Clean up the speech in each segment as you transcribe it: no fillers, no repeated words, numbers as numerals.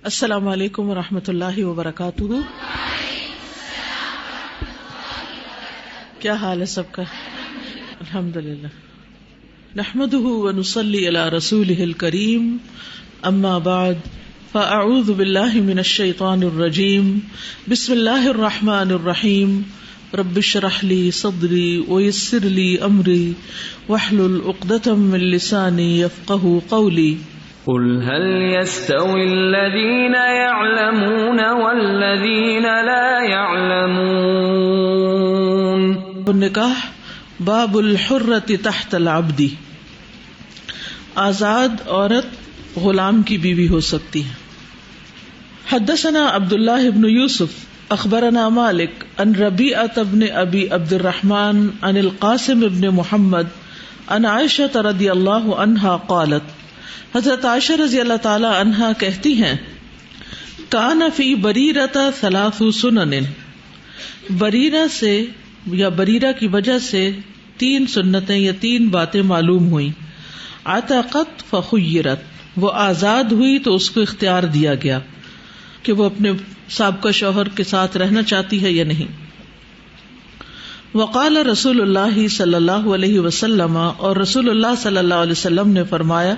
السلام علیکم ورحمۃ اللہ وبرکاتہ. کیا حال ہے سب کا؟ الحمدللہ. نحمده ونصلی علی رسولہ الکریم. اما بعد فاعوذ باللہ من الشیطان الرجیم. بسم اللہ الرحمن الرحیم. رب اشرح لی صدری ویسر لی امری واحلل عقدۃ من لسانی یفقهوا قولی. قل هل يستوي الذين يعلمون والذين لا يعلمون. النکاح باب الحرۃ تحت العبد. آزاد عورت غلام کی بیوی ہو سکتی ہے. حدثنا عبداللہ بن یوسف اخبرنا مالک عن ربیعۃ بن ابی عبد الرحمن عن القاسم بن محمد عن عائشہ رضی اللہ عنہا قالت. حضرت عائشہ رضی اللہ تعالی عنہا کہتی ہیں کان فی بریرۃ ثلاث سنن. بریرہ سے یا بریرہ کی وجہ سے 3 سنتیں یا 3 باتیں معلوم ہوئیں. عتقت فخیرت، وہ آزاد ہوئی تو اس کو اختیار دیا گیا کہ وہ اپنے سابقہ شوہر کے ساتھ رہنا چاہتی ہے یا نہیں. وقال رسول اللہ صلی اللہ علیہ وسلم، اور رسول اللہ صلی اللہ علیہ وسلم نے فرمایا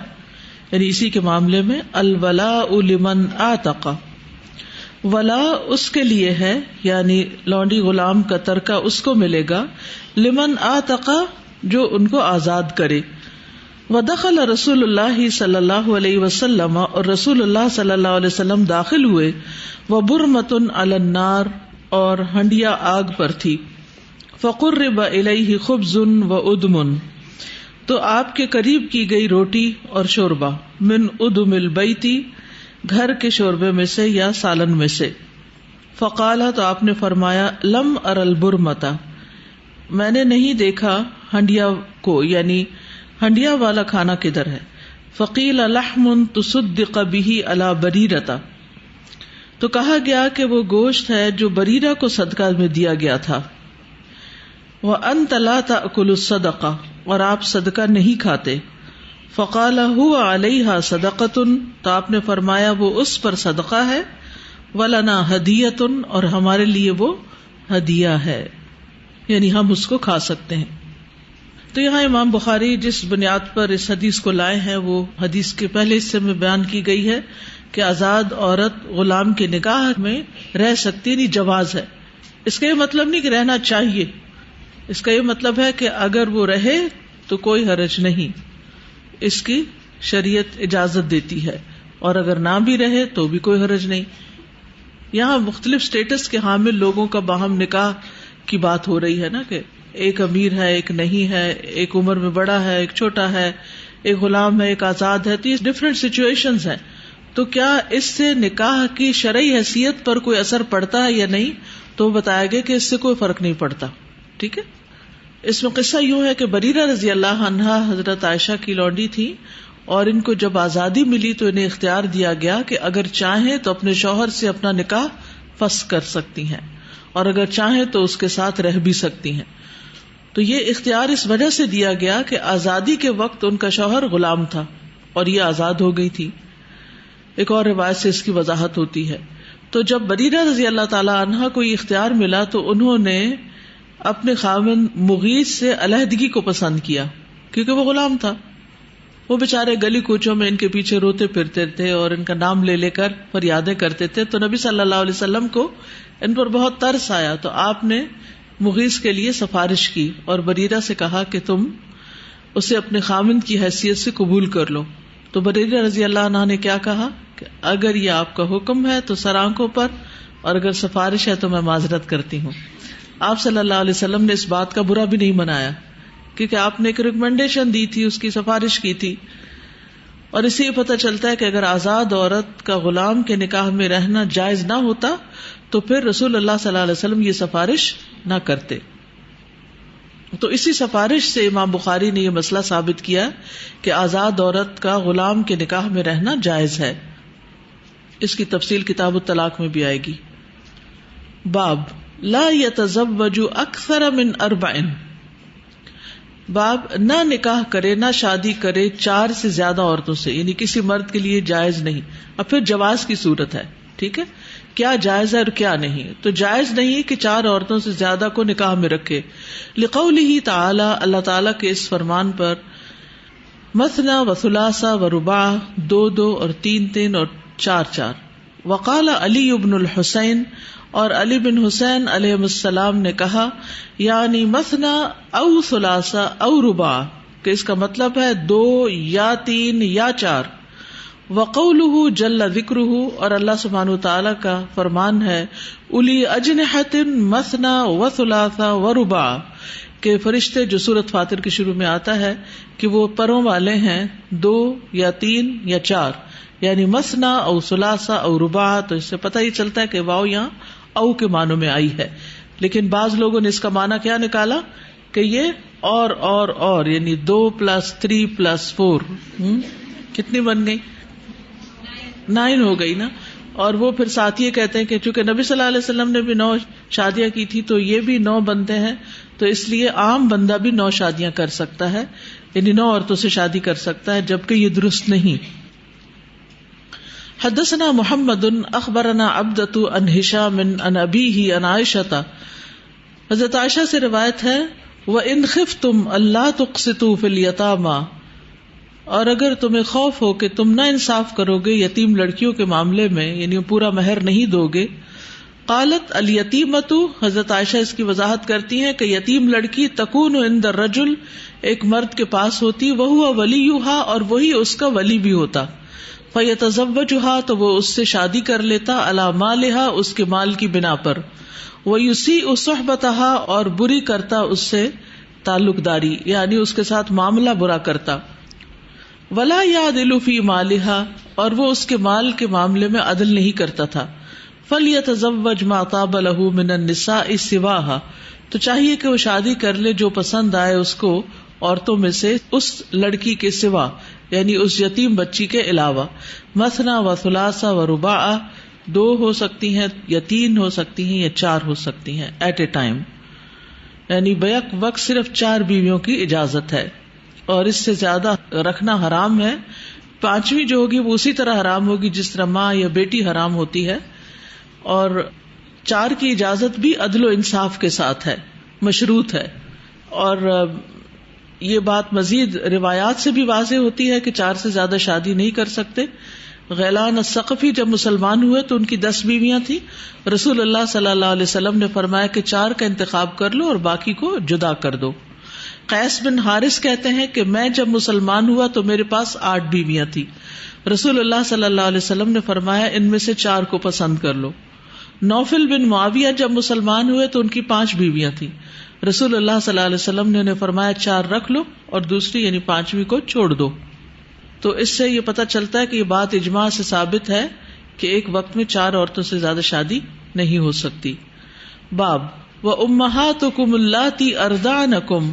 یعنی اسی کے معاملے میں، الولاء لمن اعتق، ولا اس کے لیے ہے یعنی لونڈی غلام کا ترکہ اس کو ملے گا، لمن اعتق جو ان کو آزاد کرے. ودخل رسول اللہ صلی اللہ علیہ وسلم، اور رسول اللہ صلی اللہ علیہ وسلم داخل ہوئے، وبرمۃ علی النار، اور ہنڈیا آگ پر تھی. فقرب الیہ خبز وادم، تو آپ کے قریب کی گئی روٹی اور شوربہ، من ادم البیتی، گھر کے شوربے میں سے یا سالن میں سے. فقال، تو آپ نے فرمایا، لم ار البرمۃ، میں نے نہیں دیکھا ہنڈیا کو، یعنی ہنڈیا والا کھانا کدھر ہے. فقیل لحم تصدق به علی بریرۃ، تو کہا گیا کہ وہ گوشت ہے جو بریرہ کو صدقہ میں دیا گیا تھا. وانت لا تاکل الصدقہ، اور آپ صدقہ نہیں کھاتے. فقال هو علیہا صدقۃ، تو آپ نے فرمایا وہ اس پر صدقہ ہے. ولنا ہدیۃ، اور ہمارے لیے وہ ہدیہ ہے، یعنی ہم اس کو کھا سکتے ہیں. تو یہاں امام بخاری جس بنیاد پر اس حدیث کو لائے ہیں وہ حدیث کے پہلے حصے میں بیان کی گئی ہے کہ آزاد عورت غلام کے نکاح میں رہ سکتی، نہیں جواز ہے. اس کا یہ مطلب نہیں کہ رہنا چاہیے، اس کا یہ مطلب ہے کہ اگر وہ رہے تو کوئی حرج نہیں، اس کی شریعت اجازت دیتی ہے، اور اگر نہ بھی رہے تو بھی کوئی حرج نہیں. یہاں مختلف سٹیٹس کے حامل لوگوں کا باہم نکاح کی بات ہو رہی ہے نا، کہ ایک امیر ہے، ایک نہیں ہے، ایک عمر میں بڑا ہے، ایک چھوٹا ہے، ایک غلام ہے، ایک آزاد ہے. تو یہ ڈفرینٹ سچویشنز ہیں. تو کیا اس سے نکاح کی شرعی حیثیت پر کوئی اثر پڑتا ہے یا نہیں؟ تو بتایا گیا کہ اس سے کوئی فرق نہیں پڑتا. ٹھیک ہے. اس میں قصہ یوں ہے کہ بریرہ رضی اللہ عنہا حضرت عائشہ کی لونڈی تھی، اور ان کو جب آزادی ملی تو انہیں اختیار دیا گیا کہ اگر چاہیں تو اپنے شوہر سے اپنا نکاح فسخ کر سکتی ہیں، اور اگر چاہیں تو اس کے ساتھ رہ بھی سکتی ہیں. تو یہ اختیار اس وجہ سے دیا گیا کہ آزادی کے وقت ان کا شوہر غلام تھا اور یہ آزاد ہو گئی تھی. ایک اور روایت سے اس کی وضاحت ہوتی ہے. تو جب بریرہ رضی اللہ تعالی عنہا کو یہ اختیار ملا تو انہوں نے اپنے خاوند مغیث سے علیحدگی کو پسند کیا، کیونکہ وہ غلام تھا. وہ بےچارے گلی کوچوں میں ان کے پیچھے روتے پھرتے تھے اور ان کا نام لے لے کر فریادیں کرتے تھے. تو نبی صلی اللہ علیہ وسلم کو ان پر بہت ترس آیا، تو آپ نے مغیث کے لیے سفارش کی اور بریرہ سے کہا کہ تم اسے اپنے خاوند کی حیثیت سے قبول کر لو. تو بریرہ رضی اللہ عنہ نے کیا کہا کہ اگر یہ آپ کا حکم ہے تو سر آنکھوں پر، اور اگر سفارش ہے تو میں معذرت کرتی ہوں. آپ صلی اللہ علیہ وسلم نے اس بات کا برا بھی نہیں منایا، کیونکہ آپ نے ایک ریکمنڈیشن دی تھی، اس کی سفارش کی تھی. اور اسی یہ پتہ چلتا ہے کہ اگر آزاد عورت کا غلام کے نکاح میں رہنا جائز نہ ہوتا تو پھر رسول اللہ صلی اللہ علیہ وسلم یہ سفارش نہ کرتے. تو اسی سفارش سے امام بخاری نے یہ مسئلہ ثابت کیا کہ آزاد عورت کا غلام کے نکاح میں رہنا جائز ہے. اس کی تفصیل کتاب الطلاق میں بھی آئے گی. باب لا يتزوج اکثر من 4، باب نہ نکاح کرے، نہ شادی کرے 4 سے زیادہ عورتوں سے، یعنی کسی مرد کے لیے جائز نہیں. اب پھر جواز کی صورت ہے، ٹھیک ہے، کیا جائز ہے اور کیا نہیں. تو جائز نہیں کہ 4 عورتوں سے زیادہ کو نکاح میں رکھے، لقولہ تعالی، اللہ تعالیٰ کے اس فرمان پر، مثنی و ثلاثہ و رباع، 2 اور 3 اور 4. وقال علی بن الحسین، اور علی بن حسین علیہ السلام نے کہا، یعنی مثنی او ثلاثہ او رباع، کہ اس کا مطلب ہے 2 یا 3 یا 4. وقولہ جل ذکرہ، اور اللہ سبحانہ وتعالی کا فرمان ہے، الی اجنحۃ مثنی و ثلاثہ و رباع، کہ فرشتے جو سورۃ فاطر کے شروع میں آتا ہے کہ وہ پروں والے ہیں 2 یا 3 یا 4، یعنی مثنی او ثلاثہ او رباع. تو اس سے پتہ ہی چلتا ہے کہ واو یہاں او کے معنوں میں آئی ہے، لیکن بعض لوگوں نے اس کا معنی کیا نکالا کہ یہ اور یعنی 2 + 3 + 4 کتنی بن گئی؟ 9 ہو گئی نا. اور وہ پھر ساتھ یہ کہتے ہیں کہ چونکہ نبی صلی اللہ علیہ وسلم نے بھی 9 شادیاں کی تھی تو یہ بھی 9 بنتے ہیں، تو اس لیے عام بندہ بھی 9 شادیاں کر سکتا ہے، یعنی 9 عورتوں سے شادی کر سکتا ہے، جبکہ یہ درست نہیں. حدثنا محمد اخبرنا عبدۃ عن ہشام عن ابیہ عن عائشہ، حضرت عائشہ سے روایت ہے، وَإِنْ خِفْتُمْ أَلَّا تُقْسِطُوا فِي الْيَتَامَى، اور اگر تمہیں خوف ہو کہ تم نہ انصاف کرو گے یتیم لڑکیوں کے معاملے میں، یعنی پورا مہر نہیں دو گے. قالت الیتیمۃ، حضرت عائشہ اس کی وضاحت کرتی ہیں کہ یتیم لڑکی تکون عند الرجل، ایک مرد کے پاس ہوتی، وہو ولیھا، اور وہی اس کا ولی بھی ہوتا. فیتزوجھا، تو وہ اس سے شادی کر لیتا، علی مالھا، اس کے مال کی بنا پر، ویسیء صحبتھا، اور بری کرتا اس سے تعلق داری، یعنی اس کے ساتھ معاملہ برا کرتا. ولا یعدل فی مالھا، اور وہ اس کے مال کے معاملے میں عدل نہیں کرتا تھا. فلیتزوج ما طاب لہ من النساء سواھا، تو چاہیے کہ وہ شادی کر لے جو پسند آئے اس کو عورتوں میں سے، اس لڑکی کے سوا، یعنی اس یتیم بچی کے علاوہ. مثنی و ثلاثہ و رباع، 2 ہو سکتی ہیں یا 3 ہو سکتی ہیں یا 4 ہو سکتی ہیں ایٹ اے ٹائم، یعنی بیک وقت صرف 4 بیویوں کی اجازت ہے، اور اس سے زیادہ رکھنا حرام ہے. 5ویں جو ہوگی وہ اسی طرح حرام ہوگی جس طرح ماں یا بیٹی حرام ہوتی ہے. اور 4 کی اجازت بھی عدل و انصاف کے ساتھ ہے، مشروط ہے. اور یہ بات مزید روایات سے بھی واضح ہوتی ہے کہ 4 سے زیادہ شادی نہیں کر سکتے. غیلان الثقفی جب مسلمان ہوئے تو ان کی 10 بیویاں تھیں. رسول اللہ صلی اللہ علیہ وسلم نے فرمایا کہ 4 کا انتخاب کر لو اور باقی کو جدا کر دو. قیس بن حارث کہتے ہیں کہ میں جب مسلمان ہوا تو میرے پاس 8 بیویاں تھی. رسول اللہ صلی اللہ علیہ وسلم نے فرمایا ان میں سے 4 کو پسند کر لو. نوفل بن معاویہ جب مسلمان ہوئے تو ان کی 5 بیویاں تھیں. رسول اللہ صلی اللہ علیہ وسلم نے انہیں فرمایا 4 رکھ لو اور دوسری یعنی 5ویں کو چھوڑ دو. تو اس سے یہ پتہ چلتا ہے کہ یہ بات اجماع سے ثابت ہے کہ ایک وقت میں 4 عورتوں سے زیادہ شادی نہیں ہو سکتی. باب وَأُمَّهَاتُكُمُ اللَّاتِي أَرْضَعْنَكُمْ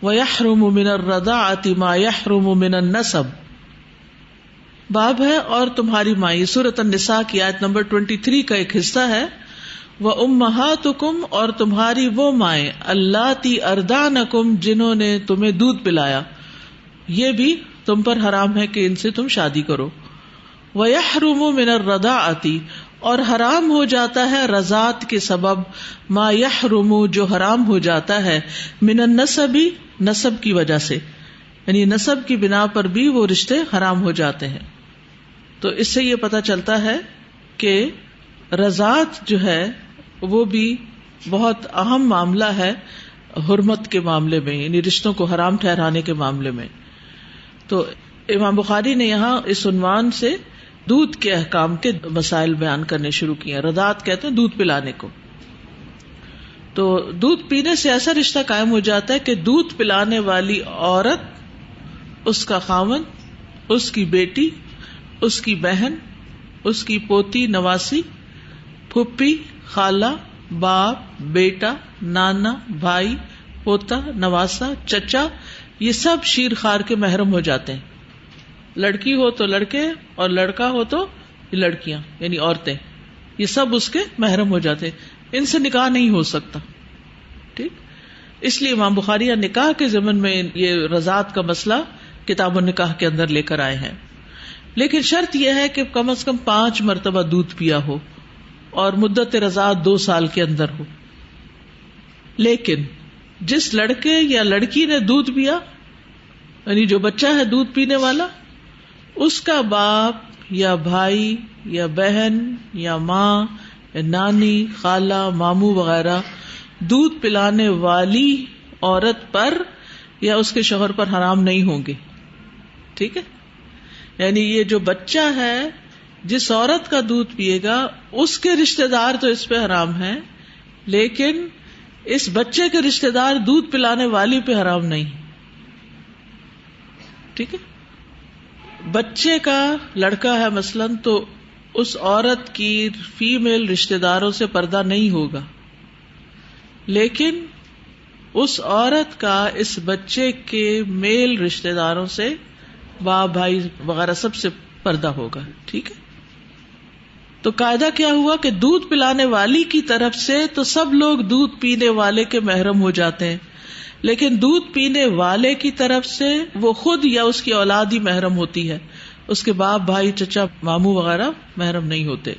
وَيَحْرُمُ مِنَ الرَّضَاعَةِ مَا يَحْرُمُ مِنَ النَّسَبِ. باب ہے اور تمہاری ماں، یہ سورۃ النساء کی آیت نمبر 23 کا ایک حصہ ہے. وَأُمَّهَاتُكُمْ، اور تمہاری وہ مائیں، اللَّاتِي أَرْضَعْنَكُمْ، جنہوں نے تمہیں دودھ پلایا، یہ بھی تم پر حرام ہے کہ ان سے تم شادی کرو. وَيَحْرُمُ مِنَ الرَّضَاعَةِ، اور حرام ہو جاتا ہے رضاعت کے سبب، ما یحرم، جو حرام ہو جاتا ہے، من النسب، نسب کی وجہ سے، یعنی نسب کی بنا پر بھی وہ رشتے حرام ہو جاتے ہیں. تو اس سے یہ پتہ چلتا ہے کہ رضاعت جو ہے وہ بھی بہت اہم معاملہ ہے حرمت کے معاملے میں، یعنی رشتوں کو حرام ٹھہرانے کے معاملے میں. تو امام بخاری نے یہاں اس عنوان سے دودھ کے احکام کے مسائل بیان کرنے شروع کیے. رضاعت کہتے ہیں دودھ پلانے کو. تو دودھ پینے سے ایسا رشتہ قائم ہو جاتا ہے کہ دودھ پلانے والی عورت، اس کا خاوند، اس کی بیٹی، اس کی بہن، اس کی پوتی نواسی، پھپھی، خالہ، باپ، بیٹا، نانا، بھائی، پوتا، نواسا، چچا، یہ سب شیر خوار کے محرم ہو جاتے ہیں. لڑکی ہو تو لڑکے اور لڑکا ہو تو لڑکیاں یعنی عورتیں، یہ سب اس کے محرم ہو جاتے ہیں. ان سے نکاح نہیں ہو سکتا. ٹھیک. اس لیے امام بخاری نکاح کے ضمن میں یہ رضاعت کا مسئلہ کتاب النکاح کے اندر لے کر آئے ہیں. لیکن شرط یہ ہے کہ کم از کم 5 مرتبہ دودھ پیا ہو اور مدت رضاعت 2 سال کے اندر ہو. لیکن جس لڑکے یا لڑکی نے دودھ پیا، یعنی جو بچہ ہے دودھ پینے والا، اس کا باپ یا بھائی یا بہن یا ماں یا نانی، خالہ، ماموں وغیرہ دودھ پلانے والی عورت پر یا اس کے شوہر پر حرام نہیں ہوں گے. ٹھیک ہے، یعنی یہ جو بچہ ہے جس عورت کا دودھ پیے گا اس کے رشتہ دار تو اس پہ حرام ہیں، لیکن اس بچے کے رشتہ دار دودھ پلانے والی پہ حرام نہیں. ٹھیک ہے، بچے کا لڑکا ہے مثلاً تو اس عورت کی فیمیل رشتہ داروں سے پردہ نہیں ہوگا، لیکن اس عورت کا اس بچے کے میل رشتہ داروں سے، باپ بھائی وغیرہ سب سے پردہ ہوگا. ٹھیک ہے، تو قاعدہ کیا ہوا کہ دودھ پلانے والی کی طرف سے تو سب لوگ دودھ پینے والے کے محرم ہو جاتے ہیں، لیکن دودھ پینے والے کی طرف سے وہ خود یا اس کی اولاد ہی محرم ہوتی ہے، اس کے باپ بھائی چچا ماموں وغیرہ محرم نہیں ہوتے.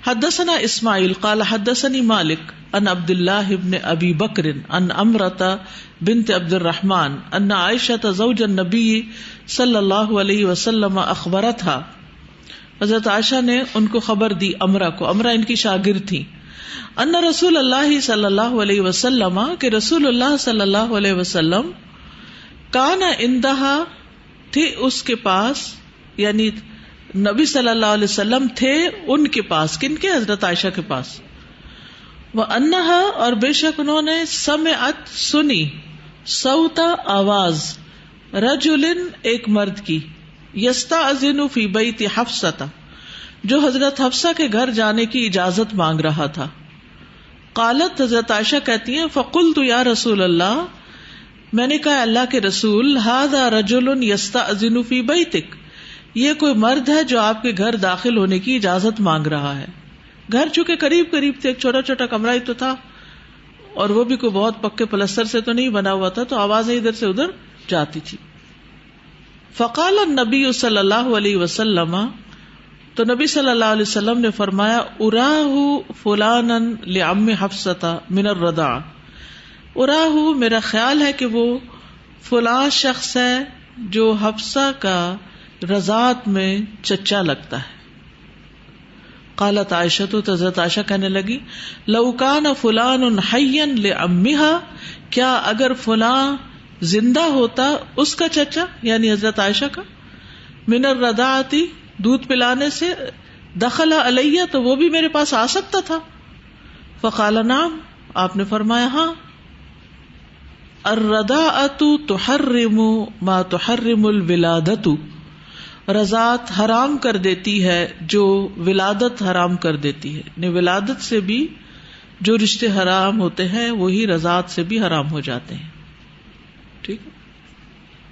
حدثنا اسماعیل قال حدثني مالک عن عبد الله بن ابی بکر عن امرة بنت عبد الرحمن ان عائشة زوج النبی صلی اللہ علیہ وسلم اخبرتها، حضرت عائشہ نے ان کو خبر دی، امرہ کو، امرہ ان کی شاگرد تھی، ان رسول اللہ صلی اللہ علیہ وسلم، کہ رسول اللہ صلی اللہ علیہ وسلم، کان عندہا، تھے اس کے پاس، یعنی نبی صلی اللہ علیہ وسلم تھے ان کے پاس. کن کے؟ حضرت عائشہ کے پاس. وَأَنَّهَا، اور بے شک انہوں نے، سمعت سنی، صوت آواز، رجل ایک مرد کی، یستأذن فی بیت حفصہ، جو حضرت حفصہ کے گھر جانے کی اجازت مانگ رہا تھا. قالت، حضرت عائشہ کہتی ہیں، فقلت یا رسول اللہ، میں نے کہا اللہ کے رسول، ھذا رجل یستأذن فی بیتک، یہ کوئی مرد ہے جو آپ کے گھر داخل ہونے کی اجازت مانگ رہا ہے. گھر چونکہ قریب قریب تھے، ایک چھوٹا چھوٹا کمرہ ہی تو تھا، اور وہ بھی کوئی بہت پکے پلستر سے تو نہیں بنا ہوا تھا، تو آوازیں ادھر سے ادھر جاتی تھی. فقال النبی صلی اللہ علیہ وسلم، تو نبی صلی اللہ علیہ وسلم نے فرمایا، اراہ فلانا لعم حفصہ من الرضاع، اراہ میرا خیال ہے کہ وہ فلاں شخص ہے جو حفصہ کا رضاعت میں چچا لگتا ہے. قالت عائشہ، تو حضرت عائشہ کہنے لگی، لو کان فلان حیا لعمها، کیا اگر فلاں زندہ ہوتا اس کا چچا، یعنی حضرت عائشہ کا، من الرضاعت، دودھ پلانے سے، دخل علیہ، تو وہ بھی میرے پاس آ سکتا تھا. فقال نعم، آپ نے فرمایا ہاں. الرضاعت تحرم ما تحرم الولادت، رضاعت حرام کر دیتی ہے جو ولادت حرام کر دیتی ہے، یعنی ولادت سے بھی جو رشتے حرام ہوتے ہیں وہی رضاعت سے بھی حرام ہو جاتے ہیں. ٹھیک،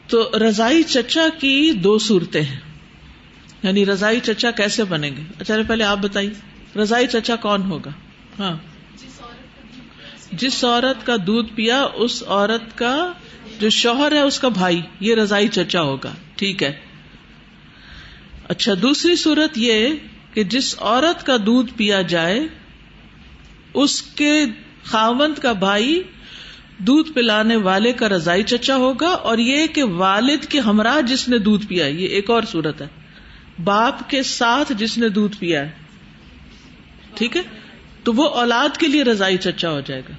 تو رضائی چچا کی 2 صورتیں ہیں، یعنی رضائی چچا کیسے بنیں گے. اچھا پہلے آپ بتائیے رضائی چچا کون ہوگا. ہاں، جس عورت کا دودھ پیا اس عورت کا جو شوہر ہے اس کا بھائی، یہ رضائی چچا ہوگا. ٹھیک ہے. اچھا، دوسری صورت یہ کہ جس عورت کا دودھ پیا جائے اس کے خاوند کا بھائی دودھ پلانے والے کا رضائی چچا ہوگا، اور یہ کہ والد کے ہمراہ جس نے دودھ پیا، یہ ایک اور صورت ہے، باپ کے ساتھ جس نے دودھ پیا ہے. ٹھیک ہے، تو وہ اولاد کے لیے رضائی چچا ہو جائے گا.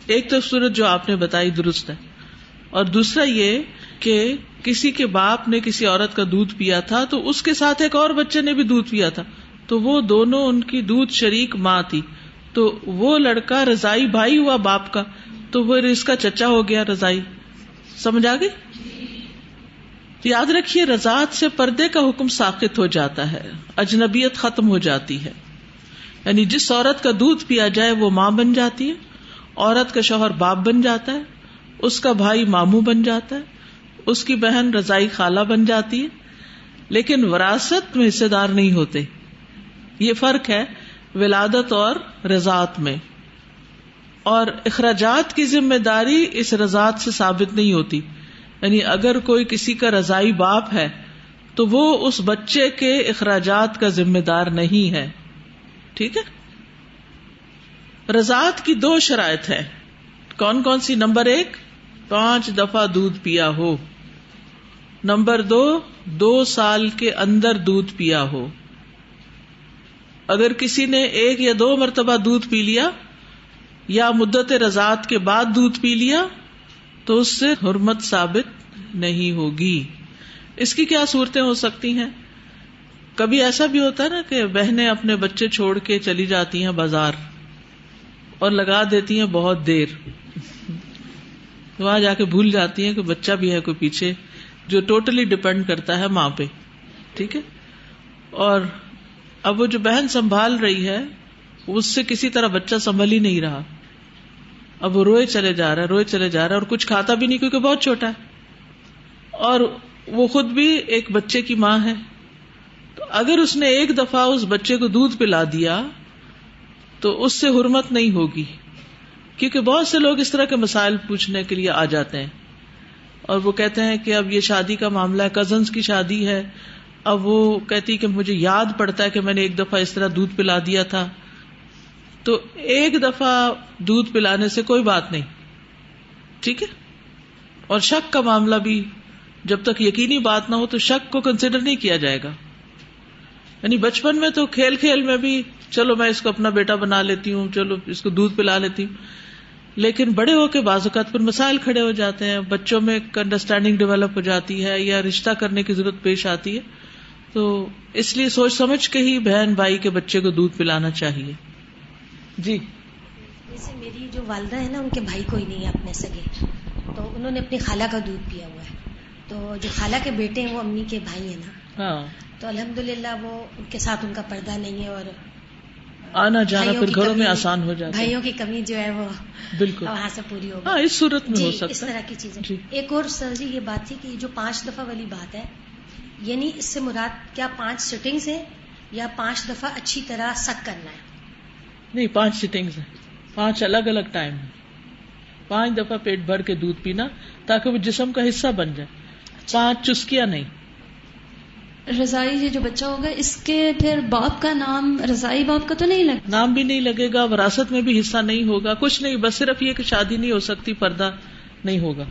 ایک تو صورت جو آپ نے بتائی درست ہے، اور دوسرا یہ کہ کسی کے باپ نے کسی عورت کا دودھ پیا تھا تو اس کے ساتھ ایک اور بچے نے بھی دودھ پیا تھا، تو وہ دونوں ان کی دودھ شریک ماں تھی، تو وہ لڑکا رضائی بھائی ہوا باپ کا، تو وہ اس کا چچا ہو گیا رضائی. سمجھ آ گئی؟ یاد رکھیے رضاعت سے پردے کا حکم ساقط ہو جاتا ہے، اجنبیت ختم ہو جاتی ہے. یعنی جس عورت کا دودھ پیا جائے وہ ماں بن جاتی ہے، عورت کا شوہر باپ بن جاتا ہے، اس کا بھائی ماموں بن جاتا ہے، اس کی بہن رضائی خالہ بن جاتی ہے، لیکن وراثت میں حصے دار نہیں ہوتے. یہ فرق ہے ولادت اور رضاعت میں. اور اخراجات کی ذمہ داری اس رضاعت سے ثابت نہیں ہوتی. یعنی اگر کوئی کسی کا رضائی باپ ہے تو وہ اس بچے کے اخراجات کا ذمہ دار نہیں ہے. ٹھیک ہے. رضاعت کی 2 شرائط ہے. کون کون سی؟ نمبر 1 5 دفعہ دودھ پیا ہو. نمبر 2 2 سال کے اندر دودھ پیا ہو. اگر کسی نے 1 یا 2 مرتبہ دودھ پی لیا یا مدت رضاعت کے بعد دودھ پی لیا تو اس سے حرمت ثابت نہیں ہوگی. اس کی کیا صورتیں ہو سکتی ہیں؟ کبھی ایسا بھی ہوتا ہے نا کہ بہنیں اپنے بچے چھوڑ کے چلی جاتی ہیں بازار اور لگا دیتی ہیں بہت دیر، وہاں جا کے بھول جاتی ہیں کہ بچہ بھی ہے کوئی پیچھے، جو ٹوٹلی ڈپینڈ کرتا ہے ماں پہ. ٹھیک ہے. اور اب وہ جو بہن سنبھال رہی ہے اس سے کسی طرح بچہ سنبھل ہی نہیں رہا. اب وہ روئے چلے جا رہا ہے اور کچھ کھاتا بھی نہیں کیونکہ بہت چھوٹا ہے، اور وہ خود بھی ایک بچے کی ماں ہے. تو اگر اس نے 1 دفعہ اس بچے کو دودھ پلا دیا تو اس سے حرمت نہیں ہوگی، کیونکہ بہت سے لوگ اس طرح کے مسائل پوچھنے کے لیے آ جاتے ہیں اور وہ کہتے ہیں کہ اب یہ شادی کا معاملہ ہے، کزنز کی شادی ہے. اب وہ کہتی کہ مجھے یاد پڑتا ہے کہ میں نے 1 دفعہ اس طرح دودھ پلا دیا تھا. تو 1 دفعہ دودھ پلانے سے کوئی بات نہیں. ٹھیک ہے. اور شک کا معاملہ بھی جب تک یقینی بات نہ ہو تو شک کو کنسیڈر نہیں کیا جائے گا. یعنی بچپن میں تو کھیل کھیل میں بھی چلو میں اس کو اپنا بیٹا بنا لیتی ہوں، چلو اس کو دودھ پلا لیتی ہوں، لیکن بڑے ہو کے بعض اوقات پر مسائل کھڑے ہو جاتے ہیں، بچوں میں ایک انڈرسٹینڈنگ ڈیولپ ہو جاتی ہے یا رشتہ کرنے کی ضرورت پیش آتی ہے، تو اس لیے سوچ سمجھ کے ہی بہن بھائی کے بچے کو دودھ پلانا چاہیے. جی. جیسے میری جو والدہ ہے نا، ان کے بھائی کوئی نہیں ہے اپنے سگے، تو انہوں نے اپنی خالہ کا دودھ پیا ہوا ہے. تو جو خالہ کے بیٹے ہیں وہ امی کے بھائی ہیں نا. ہاں. تو الحمدللہ وہ ان کے ساتھ ان کا پردہ نہیں ہے اور آنا جانا پھر گھروں میں آسان ہو جاتا ہے. بھائیوں کی کمی جو ہے وہ بالکل وہاں سے پوری ہوگی. ہاں، اس صورت میں ہو سکتا ہے اس طرح کی چیزیں. جی. ایک اور سر جی یہ بات تھی کہ یہ جو 5 دفعہ والی بات ہے، یعنی اس سے مراد کیا 5 سٹنگز ہیں یا 5 دفعہ اچھی طرح سک کرنا ہے؟ نہیں، 5 سٹنگز ہیں، 5 الگ الگ ٹائم ہیں. 5 دفعہ پیٹ بھر کے دودھ پینا تاکہ وہ جسم کا حصہ بن جائے. 5 چسکیاں نہیں. رضائی یہ جو بچہ ہوگا اس کے پھر باپ کا نام رضائی باپ کا تو نہیں لگا؟ نام بھی نہیں لگے گا، وراثت میں بھی حصہ نہیں ہوگا، کچھ نہیں، بس صرف یہ کہ شادی نہیں ہو سکتی، پردہ نہیں ہوگا.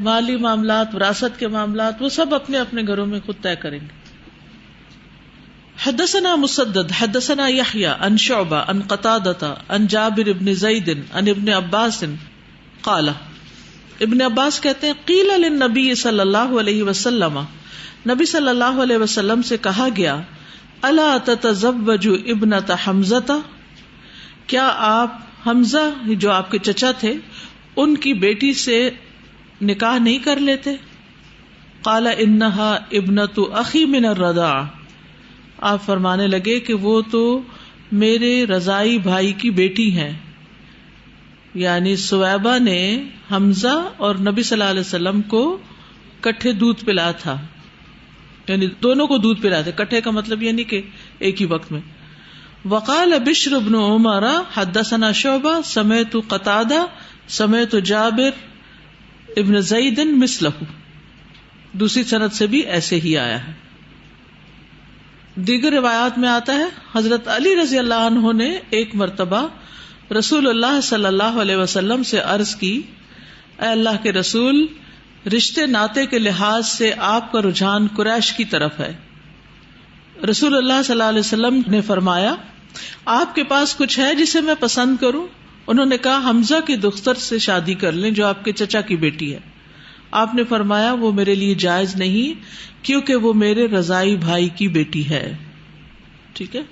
مالی معاملات، وراثت کے معاملات وہ سب اپنے اپنے گھروں میں خود طے کریں گے. حدثنا مسدد حدثنا یحییٰ عن شعبہ عن قتادہ عن جابر بن زید عن ابن عباس قال، ابن عباس کہتے ہیں قیل للنبی صلی اللہ علیہ وسلم، نبی صلی اللہ علیہ وسلم سے کہا گیا، الا تتزوج ابنۃ حمزہ، کیا آپ حمزہ جو آپ کے چچا تھے ان کی بیٹی سے نکاح نہیں کر لیتے؟ قال انہا ابنۃ اخی من الرضاع، آپ فرمانے لگے کہ وہ تو میرے رضائی بھائی کی بیٹی ہیں. یعنی سویبہ نے حمزہ اور نبی صلی اللہ علیہ وسلم کو کٹھے دودھ پلا تھا، یعنی دونوں کو دودھ پلا تھے. کٹھے کا مطلب یعنی کہ ایک ہی وقت میں. وقال بشر بن عمر حدثنا شعبہ سمعت قتادہ سمعت جابر ابن زید مثلہ، دوسری سند سے بھی ایسے ہی آیا ہے. دیگر روایات میں آتا ہے حضرت علی رضی اللہ عنہ نے ایک مرتبہ رسول اللہ صلی اللہ علیہ وسلم سے عرض کی، اے اللہ کے رسول، رشتے ناطے کے لحاظ سے آپ کا رجحان قریش کی طرف ہے. رسول اللہ صلی اللہ علیہ وسلم نے فرمایا، آپ کے پاس کچھ ہے جسے میں پسند کروں؟ انہوں نے کہا حمزہ کی دختر سے شادی کر لیں جو آپ کے چچا کی بیٹی ہے. آپ نے فرمایا وہ میرے لیے جائز نہیں کیونکہ وہ میرے رضائی بھائی کی بیٹی ہے. ٹھیک ہے.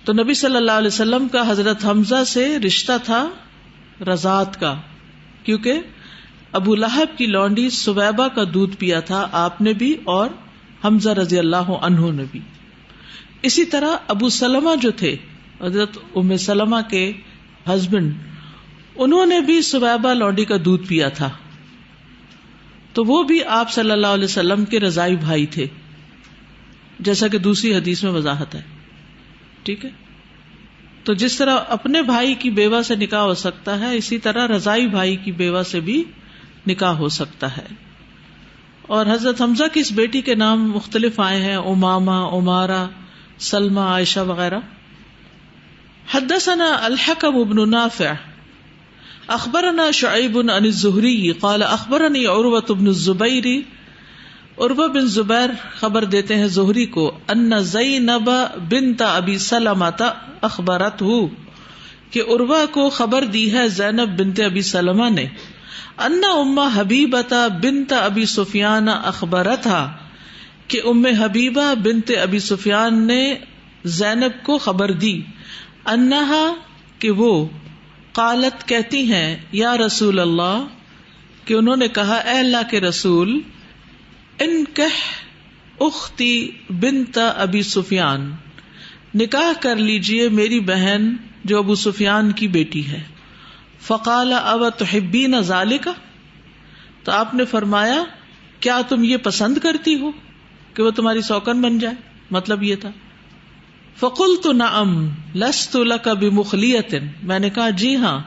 تو نبی صلی اللہ علیہ وسلم کا حضرت حمزہ سے رشتہ تھا رضاعت کا، کیونکہ ابو لہب کی لونڈی سویبہ کا دودھ پیا تھا آپ نے بھی اور حمزہ رضی اللہ عنہ نے بھی. اسی طرح ابو سلمہ جو تھے حضرت ام سلمہ کے ہسبینڈ، انہوں نے بھی سویبہ لونڈی کا دودھ پیا تھا، تو وہ بھی آپ صلی اللہ علیہ وسلم کے رضائی بھائی تھے، جیسا کہ دوسری حدیث میں وضاحت ہے. ٹھیک ہے. تو جس طرح اپنے بھائی کی بیوہ سے نکاح ہو سکتا ہے، اسی طرح رضائی بھائی کی بیوہ سے بھی نکاح ہو سکتا ہے. اور حضرت حمزہ کی اس بیٹی کے نام مختلف آئے ہیں، امامہ، عمارہ، سلمہ، عائشہ وغیرہ. حدثنا الحکم بن نافع اخبرنا شعیب عن الزہری قال اخبرنی عروۃ بن الزبیر، عروہ بن زبیر خبر دیتے ہیں زہری کو، ان زینب بنت ابی سلمۃ اخبرتہ، کہ عروہ کو خبر دی ہے زینب بنت ابی سلمہ نے، ان ام حبیبۃ بنت ابی سفیان اخبرتھا، کہ ام حبیبہ بنت ابی سفیان نے زینب کو خبر دی، انہا، کہ وہ، قالت کہتی ہیں، یا رسول اللہ، کہ انہوں نے کہا اے اللہ کے رسول، انکح اختی بنت ابی سفیان، نکاح کر لیجئے میری بہن جو ابو سفیان کی بیٹی ہے. فقال او تحبین ذالک، تو آپ نے فرمایا کیا تم یہ پسند کرتی ہو کہ وہ تمہاری سوکن بن جائے؟ مطلب یہ تھا. فقلت نعم لست لک بمخلیۃ، میں نے کہا جی ہاں،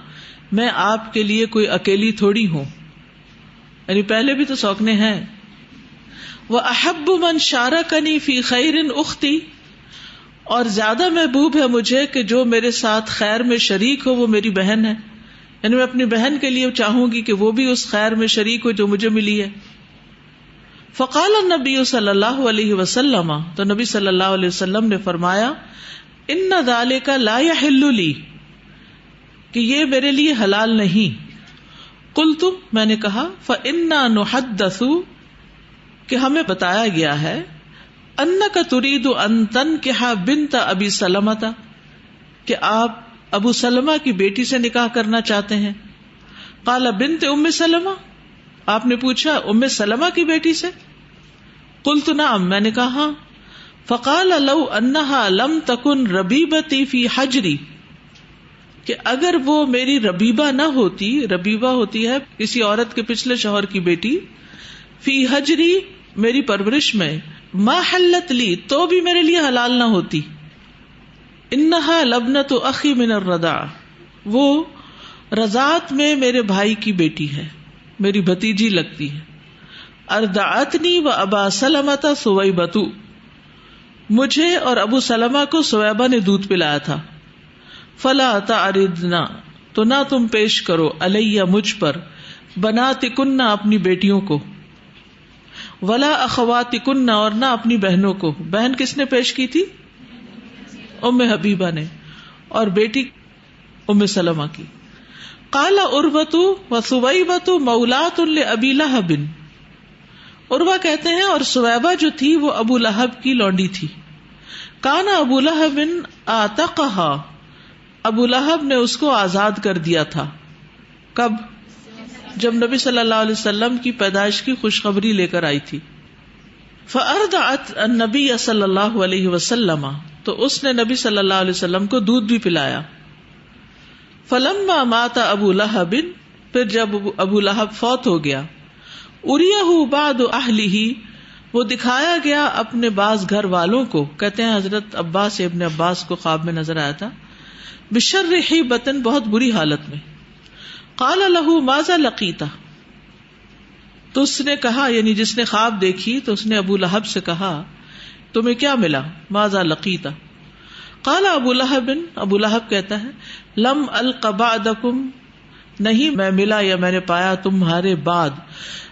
میں آپ کے لیے کوئی اکیلی تھوڑی ہوں، یعنی پہلے بھی تو سوکنے ہیں. وَأَحَبُّ مَنْ شَارَكَنِي فِي خَيْرٍ أُخْتِي، اور زیادہ محبوب ہے مجھے کہ جو میرے ساتھ خیر میں شریک ہو وہ میری بہن ہے، یعنی میں اپنی بہن کے لیے چاہوں گی کہ وہ بھی اس خیر میں شریک ہو جو مجھے ملی ہے. فقال النبی صلی اللہ علیہ وسلم، تو نبی صلی اللہ علیہ وسلم نے فرمایا، ان ذالک لا یحل لی، کہ یہ میرے لیے حلال نہیں. قلت، میں نے کہا، فإنا نحدث، کہ ہمیں بتایا گیا ہے، انک ترید ان تنکح بنت ابی سلمۃ، کہ آپ ابو سلمہ کی بیٹی سے نکاح کرنا چاہتے ہیں. قال بنت ام سلمہ، آپ نے پوچھا ام سلمہ کی بیٹی سے؟ قلت نعم، میں نے کہا ہاں. فقال لو انہا لم تکن ربیبتی فی حجری، کہ اگر وہ میری ربیبہ نہ ہوتی، ربیبہ ہوتی ہے کسی عورت کے پچھلے شوہر کی بیٹی، فی حجری، میری پرورش میں، ما حلت لی، تو بھی میرے لیے حلال نہ ہوتی. انہا لبنت اخی من الرضاع، وہ رضاعت میں میرے بھائی کی بیٹی ہے، میری بھتیجی لگتی ہے. اردعتنی و ابا سلمۃ سویبۃ، مجھے اور ابو سلمہ کو سویبہ نے دودھ پلایا تھا. فلا تعرضنا، تو نہ تم پیش کرو، علیہ، مجھ پر، بناتکن، اپنی بیٹیوں کو، ولا اخواتکن، اور نہ اپنی بہنوں کو. بہن کس نے پیش کی تھی؟ ام حبیبہ نے، اور بیٹی ام سلمہ کی. قال عروۃ وسویبۃ مولات لابی لہب، عروہ کہتے ہیں اور سویبہ جو تھی وہ ابو لہب کی لونڈی تھی. کان ابو لہب اعتقہا، ابو لہب نے اس کو آزاد کر دیا تھا. کب؟ جب نبی صلی اللہ علیہ وسلم کی پیدائش کی خوشخبری لے کر آئی تھی. فأرضعت النبی صلی اللہ علیہ وسلم، تو اس نے نبی صلی اللہ علیہ وسلم کو دودھ بھی پلایا. فلما مات ابو لہب، پھر جب ابو لہب فوت ہو گیا، اریہ بعض اہلہ، وہ دکھایا گیا اپنے بعض گھر والوں کو. کہتے ہیں حضرت عباس ابن عباس کو خواب میں نظر آیا تھا، بشر حیبۃ، بہت بری حالت میں. قال لہ ماذا لقیت، تو اس نے کہا، یعنی جس نے خواب دیکھی تو اس نے ابو لہب سے کہا تمہیں کیا ملا؟ ماذا لقیت. قال ابو لہب، ابو لہب کہتا ہے، لم الق بعدکم، نہیں میں ملا یا میں نے پایا تمہارے بعد،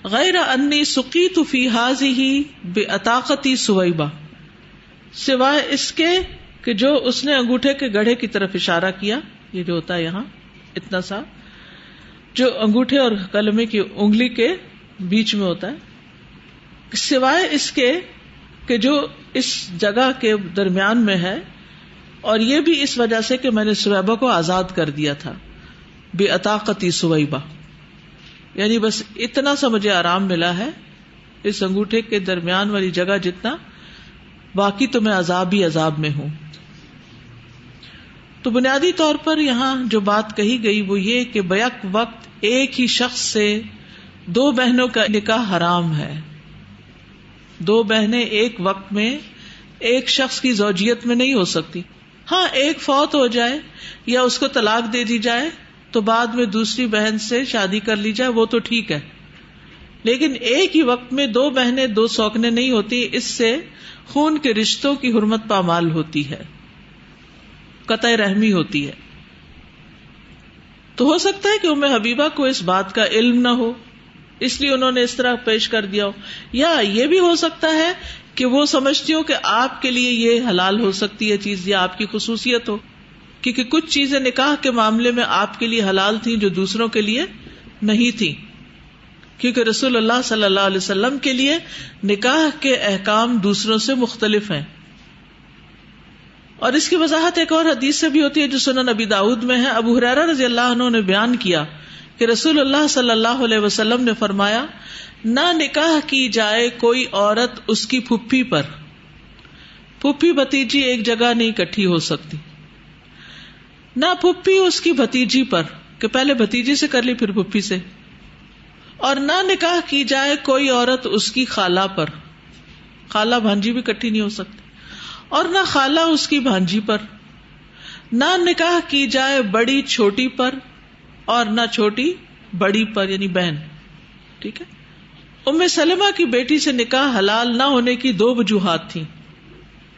غیر انی سقیت فی ہذہ بعتاقتی سویبہ، سوائے اس کے کہ جو اس نے انگوٹھے کے گڑھے کی طرف اشارہ کیا، یہ جو ہوتا ہے یہاں اتنا سا، جو انگوٹھے اور کلمے کی انگلی کے بیچ میں ہوتا ہے، سوائے اس کے کہ جو اس جگہ کے درمیان میں ہے، اور یہ بھی اس وجہ سے کہ میں نے سویبہ کو آزاد کر دیا تھا، بعتاقتی سویبہ، یعنی بس اتنا سا مجھے آرام ملا ہے اس انگوٹھے کے درمیان والی جگہ جتنا، باقی تو میں عذاب ہی عذاب میں ہوں. تو بنیادی طور پر یہاں جو بات کہی گئی وہ یہ کہ بیک وقت ایک ہی شخص سے دو بہنوں کا نکاح حرام ہے. دو بہنیں ایک وقت میں ایک شخص کی زوجیت میں نہیں ہو سکتی. ہاں ایک فوت ہو جائے یا اس کو طلاق دے دی جائے تو بعد میں دوسری بہن سے شادی کر لی جائے وہ تو ٹھیک ہے، لیکن ایک ہی وقت میں دو بہنیں دو سوکنے نہیں ہوتی، اس سے خون کے رشتوں کی حرمت پامال ہوتی ہے، قطع رحمی ہوتی ہے. تو ہو سکتا ہے کہ ام حبیبہ کو اس بات کا علم نہ ہو اس لیے انہوں نے اس طرح پیش کر دیا ہو، یا یہ بھی ہو سکتا ہے کہ وہ سمجھتی ہو کہ آپ کے لیے یہ حلال ہو سکتی ہے چیز یا آپ کی خصوصیت ہو، کیونکہ کچھ چیزیں نکاح کے معاملے میں آپ کے لیے حلال تھیں جو دوسروں کے لیے نہیں تھیں، کیونکہ رسول اللہ صلی اللہ علیہ وسلم کے لیے نکاح کے احکام دوسروں سے مختلف ہیں. اور اس کی وضاحت ایک اور حدیث سے بھی ہوتی ہے جو سنن ابی داؤد میں ہے. ابو ہریرہ رضی اللہ عنہ نے بیان کیا کہ رسول اللہ صلی اللہ علیہ وسلم نے فرمایا، نہ نکاح کی جائے کوئی عورت اس کی پھپھی پر، پھپھی بھتیجی ایک جگہ نہیں اکٹھی ہو سکتی، نہ پھپھی اس کی بھتیجی پر کہ پہلے بھتیجی سے کر لی پھر پھپھی سے، اور نہ نکاح کی جائے کوئی عورت اس کی خالہ پر، خالہ بھانجی بھی اکٹھی نہیں ہو سکتی، اور نہ خالہ اس کی بھانجی پر، نہ نکاح کی جائے بڑی چھوٹی پر اور نہ چھوٹی بڑی پر یعنی بہن. ٹھیک ہے. ام سلمہ کی بیٹی سے نکاح حلال نہ ہونے کی دو وجوہات تھیں.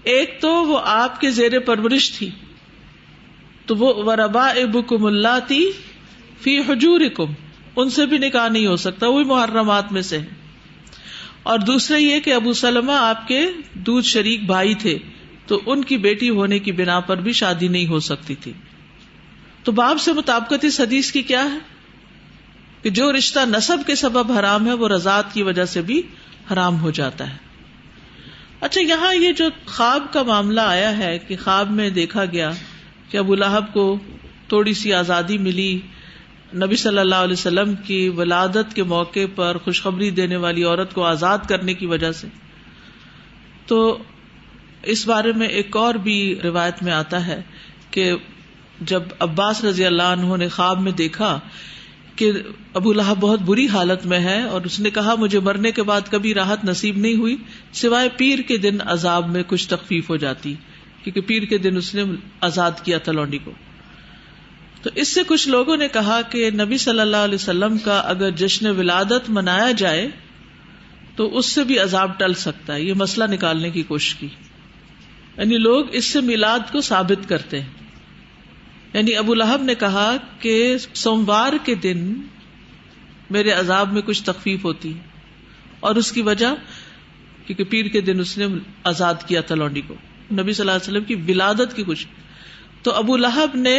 ایک تو وہ آپ کے زیر پرورش تھی تو وہ وربائبکم اللاتی فی حجورکم، ان سے بھی نکاح نہیں ہو سکتا، وہی محرمات میں سے ہے. اور دوسرا یہ کہ ابو سلمہ آپ کے دودھ شریک بھائی تھے تو ان کی بیٹی ہونے کی بنا پر بھی شادی نہیں ہو سکتی تھی. تو باب سے مطابقت اس حدیث کی کیا ہے کہ جو رشتہ نسب کے سبب حرام ہے وہ رضاعت کی وجہ سے بھی حرام ہو جاتا ہے. اچھا، یہاں یہ جو خواب کا معاملہ آیا ہے کہ خواب میں دیکھا گیا کہ ابو لہب کو تھوڑی سی آزادی ملی نبی صلی اللہ علیہ وسلم کی ولادت کے موقع پر خوشخبری دینے والی عورت کو آزاد کرنے کی وجہ سے، تو اس بارے میں ایک اور بھی روایت میں آتا ہے کہ جب عباس رضی اللہ عنہ نے خواب میں دیکھا کہ ابو لہب بہت بری حالت میں ہے اور اس نے کہا مجھے مرنے کے بعد کبھی راحت نصیب نہیں ہوئی سوائے پیر کے دن عذاب میں کچھ تخفیف ہو جاتی، کیونکہ پیر کے دن اس نے آزاد کیا تھا لونڈی کو. تو اس سے کچھ لوگوں نے کہا کہ نبی صلی اللہ علیہ وسلم کا اگر جشن ولادت منایا جائے تو اس سے بھی عذاب ٹل سکتا ہے. یہ مسئلہ نکالنے کی کوشش کی، یعنی لوگ اس سے میلاد کو ثابت کرتے ہیں. یعنی ابو لہب نے کہا کہ سوموار کے دن میرے عذاب میں کچھ تخفیف ہوتی ہے، اور اس کی وجہ کیونکہ پیر کے دن اس نے آزاد کیا تھا لونڈی کو، نبی صلی اللہ علیہ وسلم کی ولادت کی خوشی. تو ابو لہب نے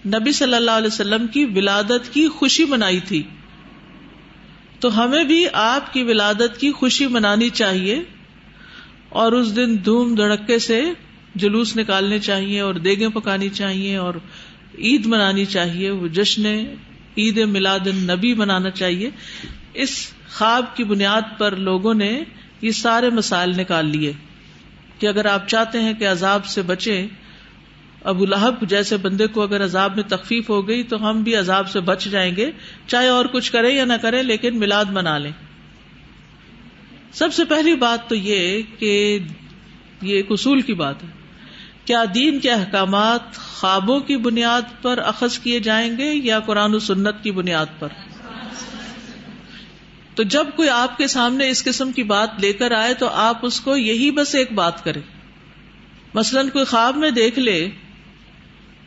نبی صلی اللہ علیہ وسلم کی ولادت کی خوشی منائی تھی، تو ہمیں بھی آپ کی ولادت کی خوشی منانی چاہیے اور اس دن دھوم دھڑکے سے جلوس نکالنے چاہیے اور دیگیں پکانی چاہیے اور عید منانی چاہیے، وہ جشن عید میلاد النبی منانا چاہیے. اس خواب کی بنیاد پر لوگوں نے یہ سارے مسائل نکال لیے کہ اگر آپ چاہتے ہیں کہ عذاب سے بچیں، ابو لہب جیسے بندے کو اگر عذاب میں تخفیف ہو گئی تو ہم بھی عذاب سے بچ جائیں گے، چاہے اور کچھ کریں یا نہ کریں، لیکن میلاد منا لیں. سب سے پہلی بات تو یہ کہ یہ ایک اصول کی بات ہے، کیا دین کے احکامات خوابوں کی بنیاد پر اخذ کیے جائیں گے یا قرآن و سنت کی بنیاد پر؟ تو جب کوئی آپ کے سامنے اس قسم کی بات لے کر آئے تو آپ اس کو یہی بس ایک بات کریں. مثلاً کوئی خواب میں دیکھ لے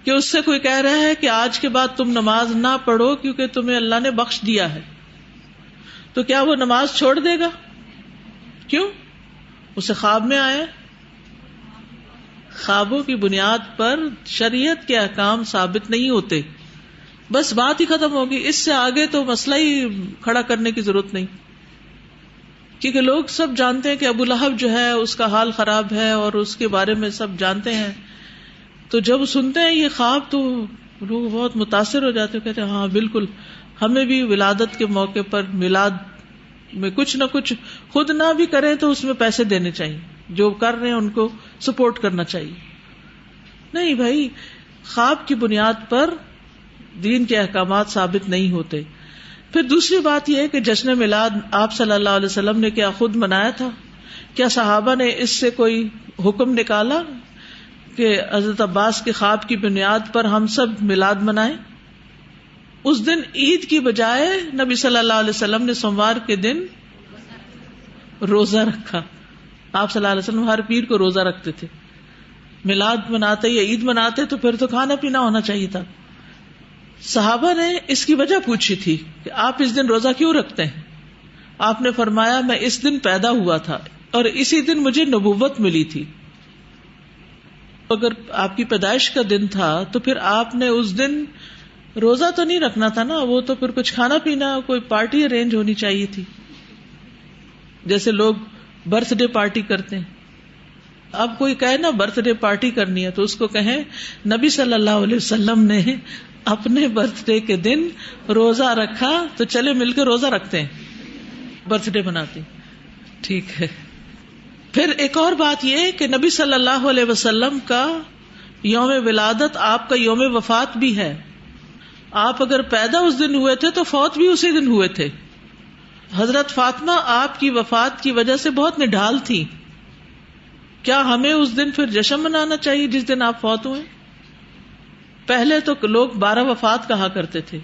کہ اس سے کوئی کہہ رہا ہے کہ آج کے بعد تم نماز نہ پڑھو کیونکہ تمہیں اللہ نے بخش دیا ہے، تو کیا وہ نماز چھوڑ دے گا؟ کیوں؟ اسے خواب میں آیا. خوابوں کی بنیاد پر شریعت کے احکام ثابت نہیں ہوتے، بس بات ہی ختم ہوگی. اس سے آگے تو مسئلہ ہی کھڑا کرنے کی ضرورت نہیں، کیونکہ لوگ سب جانتے ہیں کہ ابو لہب جو ہے اس کا حال خراب ہے اور اس کے بارے میں سب جانتے ہیں. تو جب سنتے ہیں یہ خواب تو لوگ بہت متاثر ہو جاتے ہیں، کہتے ہیں ہاں بالکل ہمیں بھی ولادت کے موقع پر میلاد میں کچھ نہ کچھ خود نہ بھی کریں تو اس میں پیسے دینے چاہیے، جو کر رہے ہیں ان کو سپورٹ کرنا چاہیے. نہیں بھائی، خواب کی بنیاد پر دین کے احکامات ثابت نہیں ہوتے. پھر دوسری بات یہ ہے کہ جشن میلاد آپ صلی اللہ علیہ وسلم نے کیا خود منایا تھا؟ کیا صحابہ نے اس سے کوئی حکم نکالا کہ حضرت عباس کے خواب کی بنیاد پر ہم سب میلاد منائیں. اس دن عید کی بجائے نبی صلی اللہ علیہ وسلم نے سوموار کے دن روزہ رکھا. آپ صلی اللہ علیہ وسلم ہر پیر کو روزہ رکھتے تھے. میلاد مناتے یا عید مناتے تو پھر تو کھانا پینا ہونا چاہیے تھا. صحابہ نے اس کی وجہ پوچھی تھی کہ آپ اس دن روزہ کیوں رکھتے ہیں؟ آپ نے فرمایا میں اس دن پیدا ہوا تھا اور اسی دن مجھے نبوت ملی تھی. اگر آپ کی پیدائش کا دن تھا تو پھر آپ نے اس دن روزہ تو نہیں رکھنا تھا نا, وہ تو پھر کچھ کھانا پینا, کوئی پارٹی ارینج ہونی چاہیے تھی, جیسے لوگ برتھ ڈے پارٹی کرتے ہیں. اب کوئی کہے نا برتھ ڈے پارٹی کرنی ہے تو اس کو کہیں نبی صلی اللہ علیہ وسلم نے اپنے برتھ ڈے کے دن روزہ رکھا تو چلے مل کے روزہ رکھتے ہیں, برتھ ڈے مناتے ہیں. ٹھیک ہے. پھر ایک اور بات یہ کہ نبی صلی اللہ علیہ وسلم کا یوم ولادت آپ کا یوم وفات بھی ہے. آپ اگر پیدا اس دن ہوئے تھے تو فوت بھی اسی دن ہوئے تھے. حضرت فاطمہ آپ کی وفات کی وجہ سے بہت نڈھال تھی. کیا ہمیں اس دن پھر جشن منانا چاہیے جس دن آپ فوت ہوئے؟ پہلے تو لوگ 12 وفات کہا کرتے تھے.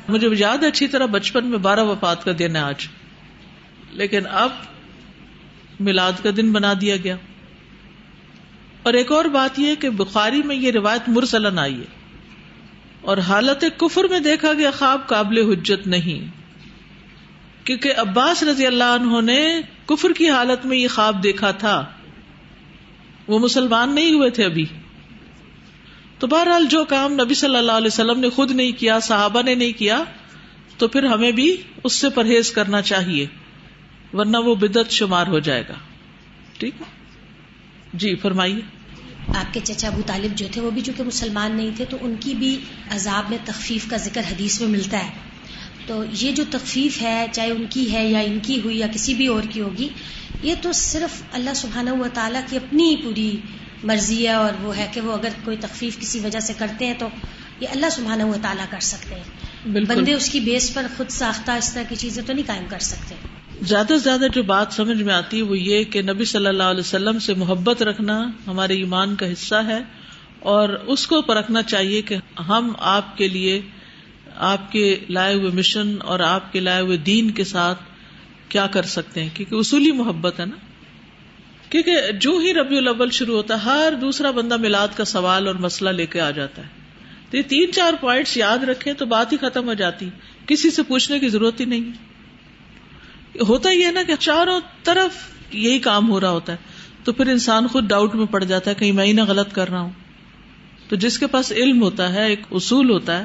مجھے یاد ہے اچھی طرح بچپن میں 12 وفات کا دن ہے آج, لیکن اب میلاد کا دن بنا دیا گیا. اور ایک اور بات یہ کہ بخاری میں یہ روایت مرسلن آئی ہے اور حالت کفر میں دیکھا گیا خواب قابل حجت نہیں, کیونکہ عباس رضی اللہ عنہ نے کفر کی حالت میں یہ خواب دیکھا تھا, وہ مسلمان نہیں ہوئے تھے ابھی. تو بہرحال جو کام نبی صلی اللہ علیہ وسلم نے خود نہیں کیا, صحابہ نے نہیں کیا, تو پھر ہمیں بھی اس سے پرہیز کرنا چاہیے, ورنہ وہ بدعت شمار ہو جائے گا. ٹھیک ہے جی, فرمائیے. آپ کے چچا ابو طالب جو تھے وہ بھی چونکہ مسلمان نہیں تھے تو ان کی بھی عذاب میں تخفیف کا ذکر حدیث میں ملتا ہے. تو یہ جو تخفیف ہے چاہے ان کی ہے یا ان کی ہوئی یا کسی بھی اور کی ہوگی, یہ تو صرف اللہ سبحانہ و تعالیٰ کی اپنی پوری مرضی ہے, اور وہ ہے کہ وہ اگر کوئی تخفیف کسی وجہ سے کرتے ہیں تو یہ اللہ سبحانہ و تعالیٰ کر سکتے ہیں. بندے اس کی بیس پر خود ساختہ اس طرح کی چیزیں تو نہیں قائم کر سکتے. زیادہ سے زیادہ جو بات سمجھ میں آتی ہے وہ یہ کہ نبی صلی اللہ علیہ وسلم سے محبت رکھنا ہمارے ایمان کا حصہ ہے, اور اس کو پرکھنا چاہیے کہ ہم آپ کے لیے آپ کے لائے ہوئے مشن اور آپ کے لائے ہوئے دین کے ساتھ کیا کر سکتے ہیں, کیونکہ اصولی محبت ہے نا. کیونکہ جو ہی ربیع الاول شروع ہوتا ہے ہر دوسرا بندہ میلاد کا سوال اور مسئلہ لے کے آ جاتا ہے. تو یہ 3-4 پوائنٹس یاد رکھیں تو بات ہی ختم ہو جاتی, کسی سے پوچھنے کی ضرورت ہی نہیں. ہوتا ہی ہے نا کہ چاروں طرف یہی کام ہو رہا ہوتا ہے, تو پھر انسان خود ڈاؤٹ میں پڑ جاتا ہے کہیں میں ہی نہ غلط کر رہا ہوں. تو جس کے پاس علم ہوتا ہے, ایک اصول ہوتا ہے,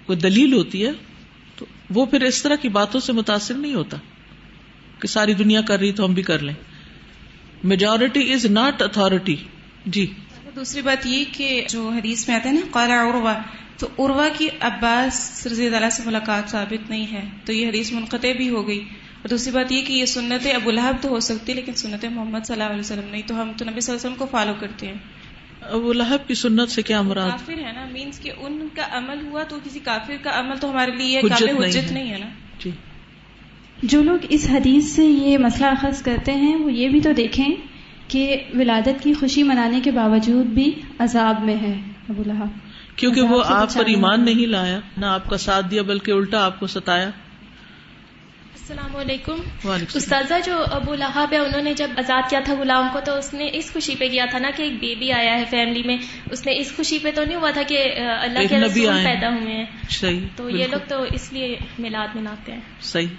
کوئی دلیل ہوتی ہے, تو وہ پھر اس طرح کی باتوں سے متاثر نہیں ہوتا کہ ساری دنیا کر رہی تو ہم بھی کر لیں. Majority is not authority. جی. دوسری بات یہ کہ جو حدیث میں آتا ہے نا قال عروہ, تو عروہ کی عباس رضی اللہ سے ملاقات ثابت نہیں ہے, تو یہ حدیث منقطع بھی ہو گئی. اور دوسری بات یہ کہ یہ سنت ابو لہب تو ہو سکتی لیکن سنت محمد صلی اللہ علیہ وسلم نہیں, تو ہم تو نبی صلی اللہ علیہ وسلم کو فالو کرتے ہیں. ابو لہب کی سنت سے کیا مراد؟ کافر ہے نا, مینس کہ ان کا عمل ہوا تو کسی کافر کا عمل تو ہمارے لیے قابل حجت نہیں ہے نا. جی. جو لوگ اس حدیث سے یہ مسئلہ اخذ کرتے ہیں وہ یہ بھی تو دیکھیں کہ ولادت کی خوشی منانے کے باوجود بھی عذاب میں ہے ابو لہب, کیونکہ وہ آپ پر ایمان نہیں لایا, نہ آپ کا ساتھ دیا بلکہ الٹا آپ کو ستایا. السلام علیکم. استاذہ, جو ابو لہب ہے انہوں نے جب آزاد کیا تھا غلام کو تو اس نے اس خوشی پہ کیا تھا نا کہ ایک بیبی آیا ہے فیملی میں, اس نے اس خوشی پہ تو نہیں ہوا تھا کہ اللہ کے رسول پیدا ہوئے ہیں. صحیح. تو یہ لوگ تو اس لیے میلاد مناتے ہیں. صحیح.